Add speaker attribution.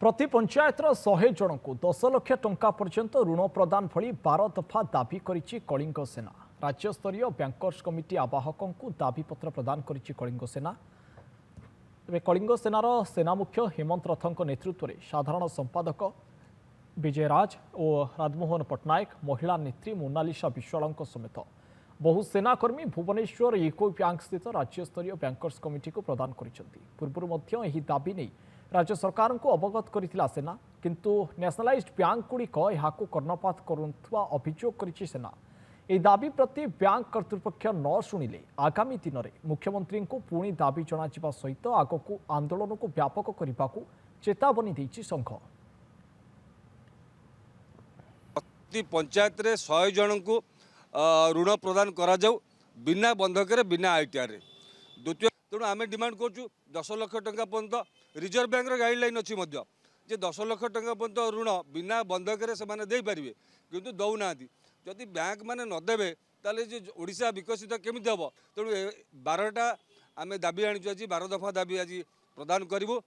Speaker 1: प्रति पंचायतर 100 जन को 10 लाख टंका पर्यंत ऋण प्रदान भली 12 दफा दाबी करिछि कलिंग सेना। राज्यस्तरीय बैंकर्स कमिटी आवाहकों को दाबीपत्र प्रदान करिछि कलिंग सेना। तेज कलिंग सेनार सेना मुख्य हेमंत रथों नेतृत्व में साधारण संपादक विजयराज और राजमोहन पट्टनायक, महिला नेत्री मोनालिसा विश्वाल समेत बहु सेनाकर्मी भुवनेश्वर यूको बैंक स्थित राज्यस्तरीय बैंकर्स कमिटी को प्रदान करिसेंति। पूर्व दाबी नहीं राज्य सरकार को अवगत करथिला सेना, किंतु नेशनलाइज्ड बैंक गुड़िक यहाकू कर्णपात करुवा अभियोग करिछि सेना। यह दाबी प्रति बैंक कर्तृपक्ष न शुणिले आगामी दिन में मुख्यमंत्री को पुणी दाबी जनाजिबा सहित आगकू आंदोलन को व्यापक करने को चेतावनी देछि संघ।
Speaker 2: प्रति पंचायत रे 100 जन को ऋण प्रदान करा जाऊ बिना बंधक बिना आईटीआर। द्वितीय तेणु आम डिमांड करूँ 10 लाख टंका पर्यंत रिजर्व बैंक गाइडलाइन अच्छी जे 10 लाख टंका पर्यंत ऋण बिना बंधक से पारे किंतु दौना जदि बैंक मैंने नदेवे ताले ओडिशा विकसित केमी हम। तेणु 12टा आम दाबी आनी आज 12 दफा दाबी आज प्रदान करूँ।